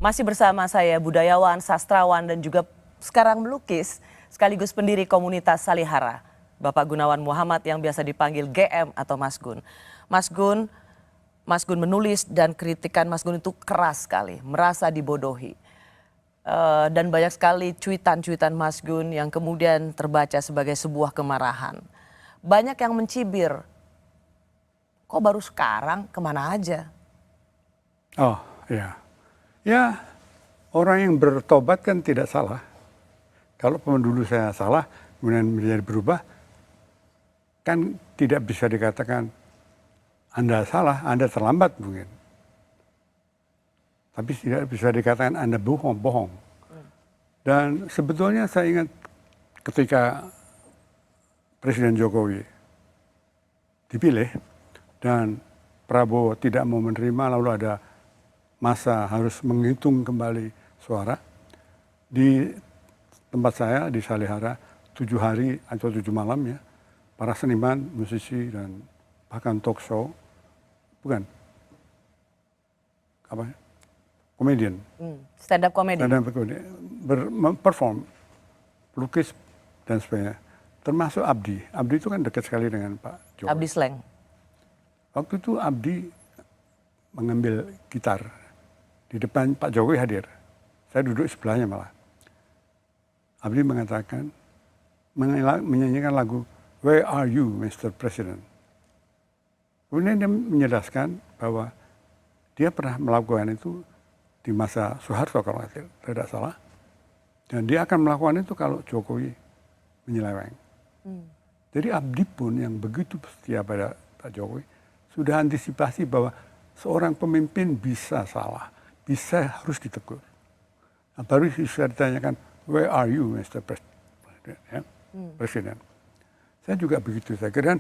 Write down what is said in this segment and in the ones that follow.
Masih bersama saya budayawan, sastrawan, dan juga sekarang melukis, sekaligus pendiri komunitas Salihara, Bapak Gunawan Muhammad yang biasa dipanggil GM atau Mas Gun. Mas Gun menulis dan kritikan Mas Gun itu keras sekali, merasa dibodohi. Dan banyak sekali cuitan-cuitan Mas Gun yang kemudian terbaca sebagai sebuah kemarahan. Banyak yang mencibir, kok baru sekarang, kemana aja? Oh ya, ya orang yang bertobat kan tidak salah. Kalau dulu saya salah, kemudian menjadi berubah, kan tidak bisa dikatakan Anda salah, Anda terlambat mungkin. Tapi tidak bisa dikatakan Anda bohong. Dan sebetulnya saya ingat ketika Presiden Jokowi dipilih dan Prabowo tidak mau menerima, lalu ada masa harus menghitung kembali suara. Di tempat saya di Salihara 7 hari atau 7 malam ya, para seniman, musisi dan bahkan talk show, bukan apa, komedian, Stand up comedy. perform, pelukis dan sebagainya. Termasuk Abdi. Abdi itu kan dekat sekali dengan Pak Jokowi. Abdi Sleng. Waktu itu Abdi mengambil gitar di depan Pak Jokowi hadir. Saya duduk sebelahnya malah. Abdi mengatakan, menyanyikan lagu Where Are You, Mr. President? Kemudian dia menjelaskan bahwa dia pernah melakukan itu di masa Soeharto kalau tidak salah. Dan dia akan melakukan itu kalau Jokowi menyeleweng. Jadi Abdi pun yang begitu setia pada Pak Jokowi sudah antisipasi bahwa seorang pemimpin bisa salah, bisa harus ditegur. Nah, baru bisa ditanyakan, where are you, Mr. President? Ya, Presiden. Saya juga begitu. Saya kira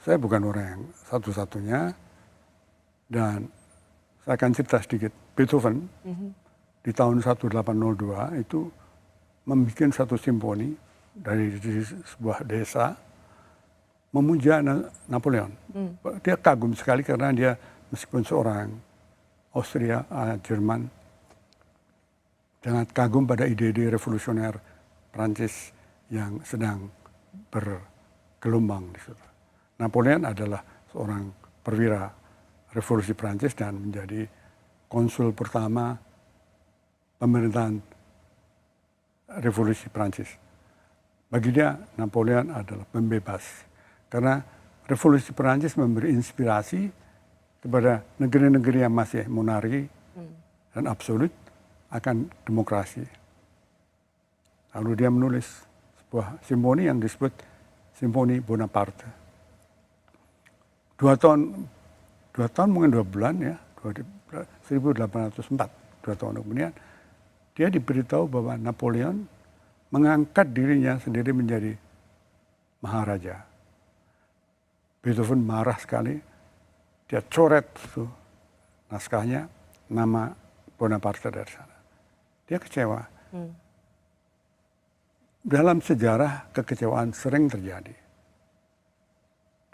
saya bukan orang yang satu-satunya. Dan saya akan cerita sedikit. Beethoven di tahun 1802 itu membuat satu simfoni dari sebuah desa memuja Napoleon. Dia kagum sekali karena dia meskipun seorang Austria, Jerman, sangat kagum pada ide-ide revolusioner Prancis yang sedang bergelombang di situ. Napoleon adalah seorang perwira revolusi Prancis dan menjadi konsul pertama pemerintahan revolusi Prancis. Bagi dia Napoleon adalah pembebas. Karena revolusi Prancis memberi inspirasi kepada negeri-negeri yang masih monarki dan absolut akan demokrasi. Lalu dia menulis sebuah simfoni yang disebut Simfoni Bonaparte. 2 tahun mungkin 2 bulan ya, 1804, 2 tahun kemudian dia diberitahu bahwa Napoleon mengangkat dirinya sendiri menjadi maharaja. Beethoven marah sekali, dia coret itu naskahnya, nama Bonaparte dari sana. Dia kecewa. Dalam sejarah kekecewaan sering terjadi.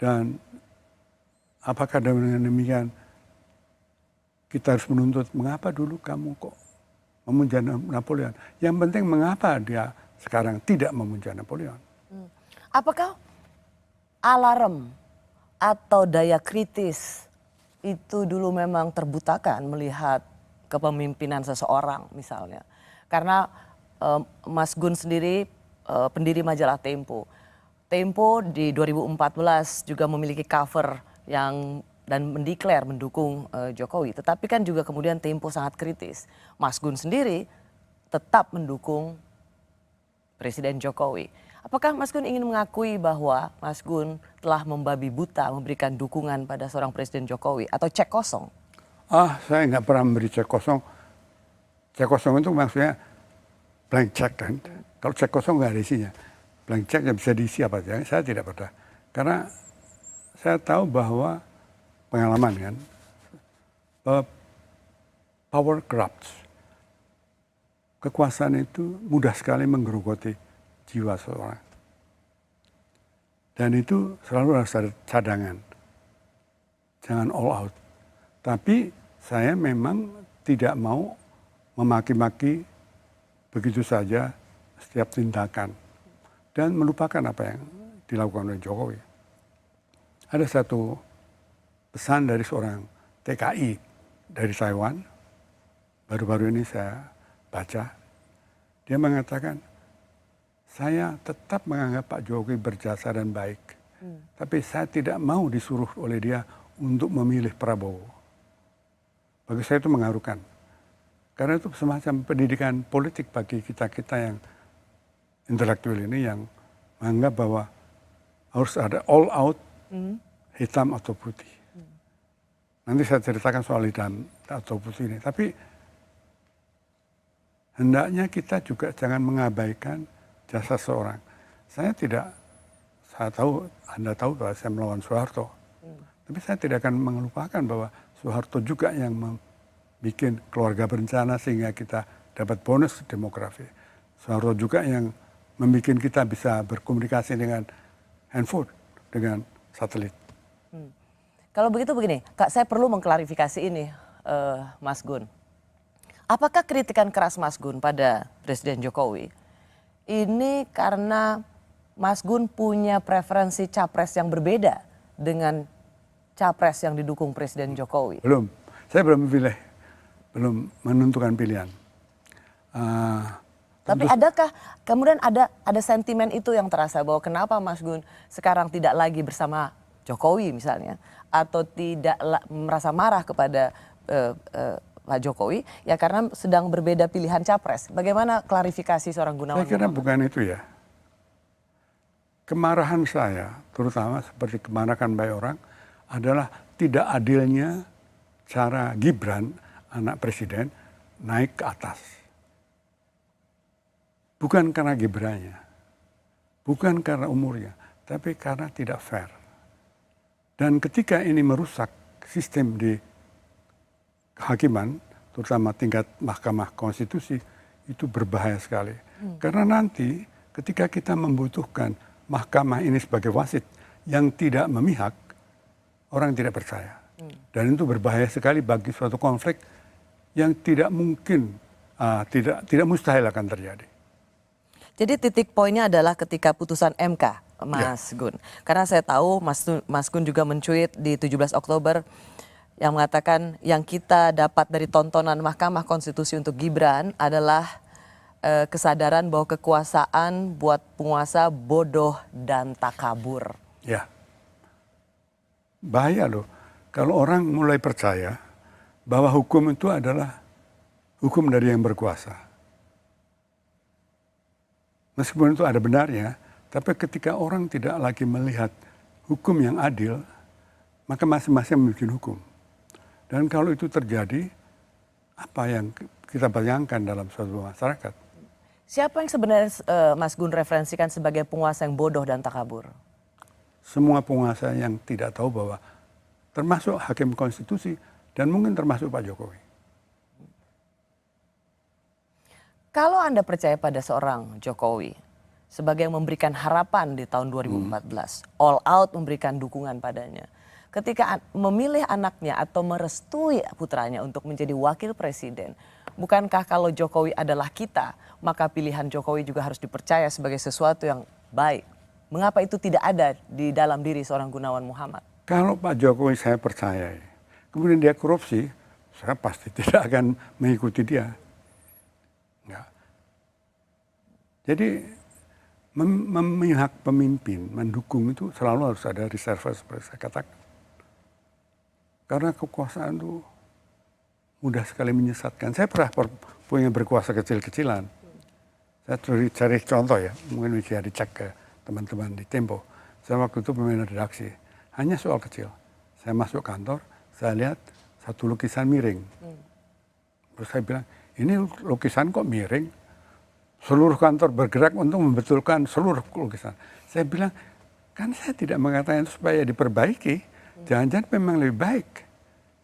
Dan apakah dengan demikian kita harus menuntut, mengapa dulu kamu kok memuja Napoleon? Yang penting mengapa dia sekarang tidak memuja Napoleon? Apakah alarm atau daya kritis itu dulu memang terbutakan melihat kepemimpinan seseorang misalnya? Karena Mas Gun sendiri pendiri majalah Tempo. Tempo di 2014 juga memiliki cover yang dan mendeklar mendukung Jokowi. Tetapi kan juga kemudian Tempo sangat kritis. Mas Gun sendiri tetap mendukung Presiden Jokowi. Apakah Mas Gun ingin mengakui bahwa Mas Gun telah membabi buta memberikan dukungan pada seorang Presiden Jokowi atau cek kosong? Saya nggak pernah memberi cek kosong. Cek kosong itu maksudnya blank check kan. Kalau cek kosong nggak ada isinya. Blank check yang bisa diisi apa saja. Saya tidak pernah. Karena saya tahu bahwa pengalaman kan, power corrupts. Kekuasaan itu mudah sekali menggerogoti jiwa seorang. Dan itu selalu harus ada cadangan. Jangan all out. Tapi saya memang tidak mau memaki-maki begitu saja setiap tindakan dan melupakan apa yang dilakukan oleh Jokowi. Ada satu pesan dari seorang TKI dari Taiwan, baru-baru ini saya baca, dia mengatakan, saya tetap menganggap Pak Jokowi berjasa dan baik, tapi saya tidak mau disuruh oleh dia untuk memilih Prabowo. Bagi saya itu mengharukan. Karena itu semacam pendidikan politik bagi kita-kita yang intelektual ini yang menganggap bahwa harus ada all out, hitam atau putih. Nanti saya ceritakan soal hitam atau putih ini. Tapi hendaknya kita juga jangan mengabaikan jasa seorang. Saya tahu, Anda tahu bahwa saya melawan Soeharto. Tapi saya tidak akan melupakan bahwa Soeharto juga yang membuat keluarga berencana sehingga kita dapat bonus demografi. Soeharto juga yang membuat kita bisa berkomunikasi dengan handphone, dengan satelit. Kalau begitu begini, Kak, saya perlu mengklarifikasi ini, Mas Gun. Apakah kritikan keras Mas Gun pada Presiden Jokowi ini karena Mas Gun punya preferensi capres yang berbeda dengan capres yang didukung Presiden Jokowi? Belum, saya belum memilih, belum menentukan pilihan. Tapi adakah kemudian ada sentimen itu yang terasa bahwa kenapa Mas Gun sekarang tidak lagi bersama Jokowi misalnya, atau tidak merasa marah kepada Pak Jokowi, ya karena sedang berbeda pilihan capres. Bagaimana klarifikasi seorang Gunawan? Saya kira bukan itu ya. Kemarahan saya, terutama seperti kemarahan banyak orang, adalah tidak adilnya cara Gibran, anak presiden, naik ke atas. Bukan karena Gibrannya, bukan karena umurnya, tapi karena tidak fair. Dan ketika ini merusak sistem di kehakiman, terutama tingkat Mahkamah Konstitusi, itu berbahaya sekali. Karena nanti ketika kita membutuhkan mahkamah ini sebagai wasit yang tidak memihak, orang tidak percaya. Dan itu berbahaya sekali bagi suatu konflik yang tidak mungkin, tidak mustahil akan terjadi. Jadi titik poinnya adalah ketika putusan MK, Mas Gun. Karena saya tahu Mas Gun juga mencuit di 17 Oktober yang mengatakan yang kita dapat dari tontonan Mahkamah Konstitusi untuk Gibran adalah kesadaran bahwa kekuasaan buat penguasa bodoh dan takabur. Ya, bahaya loh kalau orang mulai percaya bahwa hukum itu adalah hukum dari yang berkuasa. Meskipun itu ada benarnya, tapi ketika orang tidak lagi melihat hukum yang adil, maka masing-masing membuat hukum. Dan kalau itu terjadi, apa yang kita bayangkan dalam suatu masyarakat? Siapa yang sebenarnya Mas Gun referensikan sebagai penguasa yang bodoh dan takabur? Semua penguasa yang tidak tahu bahwa termasuk hakim konstitusi dan mungkin termasuk Pak Jokowi. Kalau Anda percaya pada seorang Jokowi sebagai yang memberikan harapan di tahun 2014, all out memberikan dukungan padanya. Ketika memilih anaknya atau merestui putranya untuk menjadi wakil presiden, bukankah kalau Jokowi adalah kita, maka pilihan Jokowi juga harus dipercaya sebagai sesuatu yang baik? Mengapa itu tidak ada di dalam diri seorang Gunawan Muhammad? Kalau Pak Jokowi saya percaya, kemudian dia korupsi, saya pasti tidak akan mengikuti dia. Enggak. Jadi memihak pemimpin, mendukung itu selalu harus ada reserve seperti saya katakan. Karena kekuasaan itu mudah sekali menyesatkan. Saya pernah punya berkuasa kecil-kecilan. Saya cari contoh ya, mungkin bisa dicek ke teman-teman di Tempo. Saya waktu itu pemimpin redaksi, hanya soal kecil. Saya masuk kantor, saya lihat satu lukisan miring. Terus saya bilang, ini lukisan kok miring? Seluruh kantor bergerak untuk membetulkan seluruh lukisan. Saya bilang, kan saya tidak mengatakan itu supaya diperbaiki. Jangan-jangan memang lebih baik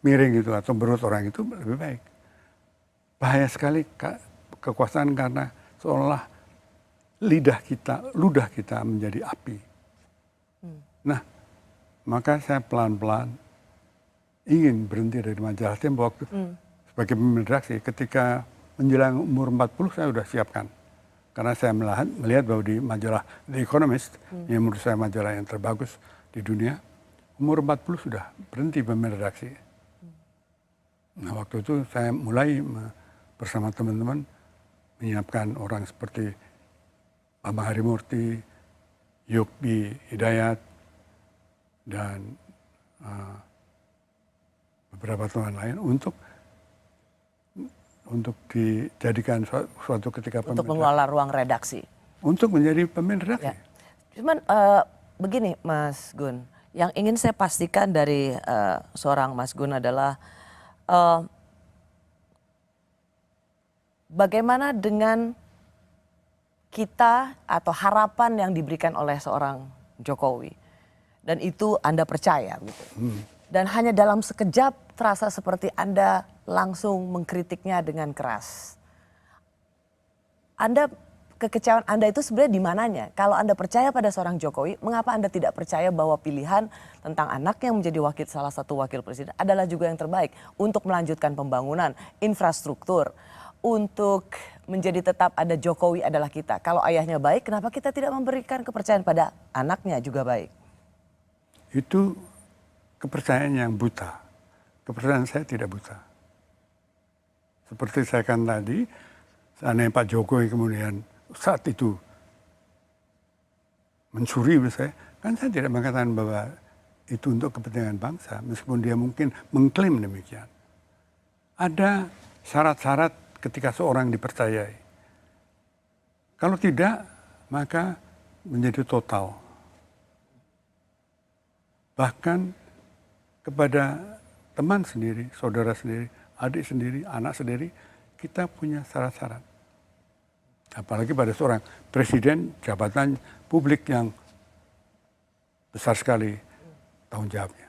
miring itu atau menurut orang itu lebih baik. Bahaya sekali kekuasaan karena seolah ludah kita menjadi api. Nah, maka saya pelan-pelan ingin berhenti dari majalah Tempo waktu sebagai pemimpin redaksi ketika menjelang umur 40 saya sudah siapkan. Karena saya melihat bahwa di majalah The Economist, yang menurut saya majalah yang terbagus di dunia, umur 40 sudah berhenti pemimpin redaksi. Nah waktu itu saya mulai bersama teman-teman menyiapkan orang seperti Bambang Harimurti, Yukbi Hidayat, dan beberapa teman lain untuk dijadikan suatu ketika untuk mengelola ruang redaksi. Untuk menjadi pemimpin redaksi. Ya. Cuman begini Mas Gun, yang ingin saya pastikan dari seorang Mas Gun adalah bagaimana dengan kita atau harapan yang diberikan oleh seorang Jokowi. Dan itu Anda percaya gitu. Dan hanya dalam sekejap terasa seperti Anda langsung mengkritiknya dengan keras. Kekecewaan Anda itu sebenarnya di mananya? Kalau Anda percaya pada seorang Jokowi, mengapa Anda tidak percaya bahwa pilihan tentang anaknya yang menjadi salah satu wakil presiden adalah juga yang terbaik untuk melanjutkan pembangunan infrastruktur, untuk menjadi tetap ada Jokowi adalah kita. Kalau ayahnya baik, kenapa kita tidak memberikan kepercayaan pada anaknya juga baik? Itu kepercayaan yang buta. Kepercayaan saya tidak buta. Seperti saya kan tadi, seandainya Pak Jokowi kemudian saat itu mencuri misalnya, kan saya tidak mengatakan bahwa itu untuk kepentingan bangsa, meskipun dia mungkin mengklaim demikian. Ada syarat-syarat ketika seorang dipercayai. Kalau tidak, maka menjadi total. Bahkan kepada teman sendiri, saudara sendiri, adik sendiri, anak sendiri, kita punya syarat-syarat. Apalagi pada seorang presiden, jabatan publik yang besar sekali tanggung jawabnya.